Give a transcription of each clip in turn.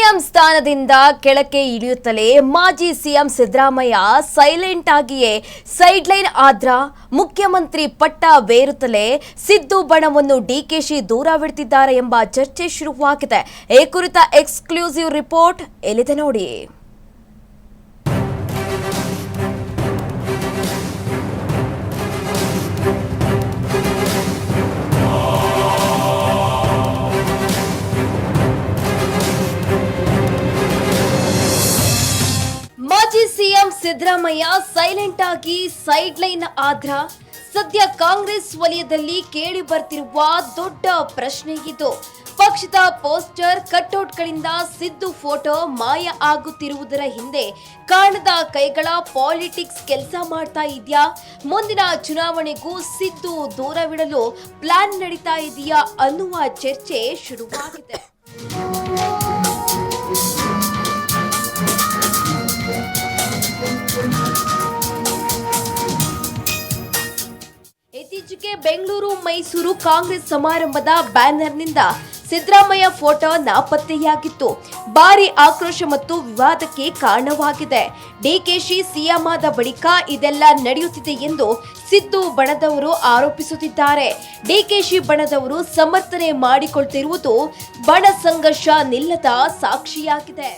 CM ಸ್ಥಾನದಿಂದ ಕೆಳಕ್ಕೆ ಇಳಿಯುತ್ತಲೇ ಮಾಜಿ ಸಿಎಂ ಸಿದ್ದರಾಮಯ್ಯ ಸೈಲೆಂಟ್ ಆಗಿಯೇ ಸೈಡ್ಲೈನ್ ಆದ್ರ ಮುಖ್ಯಮಂತ್ರಿ ಪಟ್ಟ ಬೇರುತ್ತಲೇ ಸಿದ್ದು ಬಣವನ್ನು ಡಿಕೆಶಿ ದೂರವಿಡ್ತಿದ್ದಾರೆ ಎಂಬ ಚರ್ಚೆ ಶುರುವಾಗಿದೆ. ಈ ಕುರಿತ ಎಕ್ಸ್ಕ್ಲೂಸಿವ್ ರಿಪೋರ್ಟ್ ಎಲ್ಲಿದೆ ನೋಡಿ. ಮಾಜಿ ಸಿಎಂ ಸಿದ್ದರಾಮಯ್ಯ ಸೈಲೆಂಟ್ ಆಗಿ ಸೈಡ್ ಲೈನ್ ಆದ್ರ ಸದ್ಯ ಕಾಂಗ್ರೆಸ್ ವಲಯದಲ್ಲಿ ಕೇಳಿ ಬರ್ತಿರುವ ದೊಡ್ಡ ಪ್ರಶ್ನೆ ಇದು. ಪಕ್ಷದ ಪೋಸ್ಟರ್ ಕಟ್ಔಟ್ಗಳಿಂದ ಸಿದ್ದು ಫೋಟೋ ಮಾಯ ಆಗುತ್ತಿರುವುದರ ಹಿಂದೆ ಕಾಣದ ಕೈಗಳ ಪಾಲಿಟಿಕ್ಸ್ ಕೆಲಸ ಮಾಡ್ತಾ ಇದೆಯಾ? ಮುಂದಿನ ಚುನಾವಣೆಗೂ ಸಿದ್ದು ದೂರವಿಡಲು ಪ್ಲಾನ್ ನಡೀತಾ ಇದೆಯಾ ಅನ್ನುವ ಚರ್ಚೆ ಶುರುವಾಗಿದೆ. ಇತ್ತೀಚೆಗೆ ಬೆಂಗಳೂರು ಮೈಸೂರು ಕಾಂಗ್ರೆಸ್ ಸಮಾರಂಭದ ಬ್ಯಾನರ್ನಿಂದ ಸಿದ್ದರಾಮಯ್ಯ ಫೋಟೋ ನಾಪತ್ತೆಯಾಗಿತ್ತು. ಭಾರಿ ಆಕ್ರೋಶ ಮತ್ತು ವಿವಾದಕ್ಕೆ ಕಾರಣವಾಗಿದೆ. ಡಿಕೆಶಿ ಸಿಎಂ ಆದ ಬಳಿಕ ಇದೆಲ್ಲ ನಡೆಯುತ್ತಿದೆ ಎಂದು ಸಿದ್ದು ಬಣದವರು ಆರೋಪಿಸುತ್ತಿದ್ದಾರೆ. ಡಿಕೆಶಿ ಬಣದವರು ಸಮರ್ಥನೆ ಮಾಡಿಕೊಳ್ತಿರುವುದು ಬಣ ಸಂಘರ್ಷ ನಿಲ್ಲದ ಸಾಕ್ಷಿಯಾಗಿದೆ.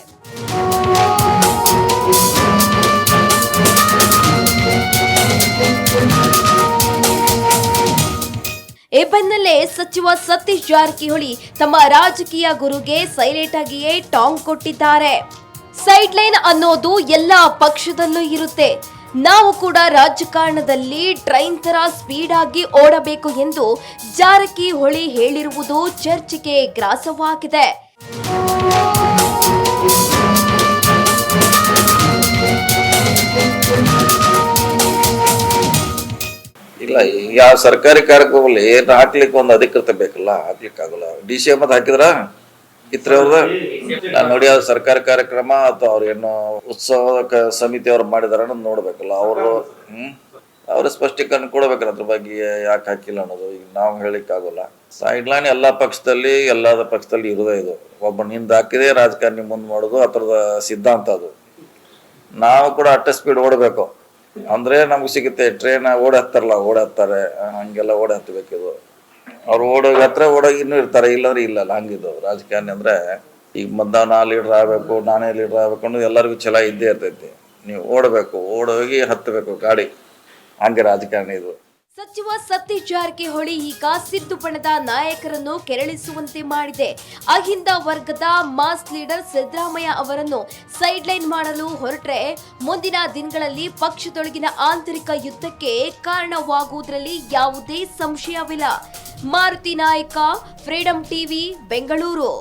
ಈ ಬೆನ್ನಲ್ಲೇ ಸಚಿವ ಸತೀಶ್ ಜಾರಕಿಹೊಳಿ ತಮ್ಮ ರಾಜಕೀಯ ಗುರುಗೆ ಸೈಲೆಂಟ್ ಆಗಿಯೇ ಟಾಂಗ್ ಕೊಟ್ಟಿದ್ದಾರೆ. ಸೈಡ್ ಲೈನ್ ಅನ್ನೋದು ಎಲ್ಲ ಪಕ್ಷದಲ್ಲೂ ಇರುತ್ತೆ. ನಾವು ಕೂಡ ರಾಜಕಾರಣದಲ್ಲಿ ಟ್ರೈನ್ ತರ ಸ್ಪೀಡ್ ಆಗಿ ಓಡಬೇಕು ಎಂದು ಜಾರಕಿಹೊಳಿ ಹೇಳಿರುವುದು ಚರ್ಚೆಗೆ ಗ್ರಾಸವಾಗಿದೆ. ಇಲ್ಲ, ಯಾವ ಸರ್ಕಾರಿ ಕಾರ್ಯಕ್ರಮದಲ್ಲಿ ಏನು ಹಾಕ್ಲಿಕ್ಕೆ ಒಂದು ಅಧಿಕೃತ ಬೇಕಲ್ಲ, ಹಾಕ್ಲಿಕ್ಕೆ ಆಗಲ್ಲ. ಡಿ.ಸಿ. ಮತ್ತೆ ಹಾಕಿದ್ರ ಇತ್ರ ನಾನು ನೋಡಿ ಅವ್ರ ಸರ್ಕಾರಿ ಕಾರ್ಯಕ್ರಮ ಅಥವಾ ಅವ್ರ ಏನು ಉತ್ಸವ ಸಮಿತಿ ಅವ್ರು ಮಾಡಿದಾರ ಅನ್ನೋದು ನೋಡ್ಬೇಕಲ್ಲ. ಅವ್ರ ಸ್ಪಷ್ಟೀಕರಣ ಕೊಡ್ಬೇಕಲ್ಲ ಅದ್ರ ಬಗ್ಗೆ ಯಾಕೆ ಹಾಕಿಲ್ಲ ಅನ್ನೋದು. ಈಗ ನಾವು ಹೇಳಿಕ್ ಆಗೋಲ್ಲ. ಸೈಡ್ ಲೈನ್ ಎಲ್ಲಾ ಪಕ್ಷದಲ್ಲಿ ಇರೋದೇ ಇದು. ಒಬ್ಬ ನಿಂದ ಹಾಕಿದೆ ರಾಜಕಾರಣಿ ಮುಂದ್ ಮಾಡೋದು ಅದ್ರದ ಸಿದ್ಧಾಂತ ಅದು. ನಾವು ಕೂಡ ಅಟ್ಟ ಸ್ಪೀಡ್ ಓಡಬೇಕು ಅಂದ್ರೆ ನಮ್ಗೆ ಸಿಗುತ್ತೆ. ಟ್ರೈನ್ ಓಡಾಡ್ತಾರೆ ಹಂಗೆಲ್ಲ ಓಡಾಡ್ಬೇಕಿದು. ಅವ್ರು ಓಡೋಗಿ ಇನ್ನೂ ಇರ್ತಾರೆ, ಇಲ್ಲಂದ್ರೆ ಇಲ್ಲಲ್ಲ. ಹಂಗಿದ್ದು ರಾಜಕಾರಣಿ ಅಂದ್ರೆ ಈಗ ನಾ ಲೀಡರ್ ಆಗ್ಬೇಕು, ನಾನೇ ಲೀಡರ್ ಆಗ್ಬೇಕು ಅನ್ನೋದು ಎಲ್ಲರಿಗೂ ಛಲ ಇದ್ದೇ ಇರ್ತೈತಿ. ನೀವು ಓಡೋಗಿ ಹತ್ತಬೇಕು ಗಾಡಿ, ಹಂಗೆ ರಾಜಕಾರಣಿ ಇದು. ಸಚಿವ ಸತೀಶ್ ಜಾರಕಿಹೊಳಿ ಈಗ ಸಿದ್ದು ಬಣದ ನಾಯಕರನ್ನು ಕೆರಳಿಸುವಂತೆ ಮಾಡಿದೆ. ಅಹಿಂದ ವರ್ಗದ ಮಾಸ್ ಲೀಡರ್ ಸಿದ್ದರಾಮಯ್ಯ ಅವರನ್ನು ಸೈಡ್ ಲೈನ್ ಮಾಡಲು ಹೊರಟ್ರೆ ಮುಂದಿನ ದಿನಗಳಲ್ಲಿ ಪಕ್ಷದೊಳಗಿನ ಆಂತರಿಕ ಯುದ್ಧಕ್ಕೆ ಕಾರಣವಾಗುವುದರಲ್ಲಿ ಯಾವುದೇ ಸಂಶಯವಿಲ್ಲ. ಮಾರುತಿ ನಾಯಕ, ಫ್ರೀಡಂ ಟಿವಿ, ಬೆಂಗಳೂರು.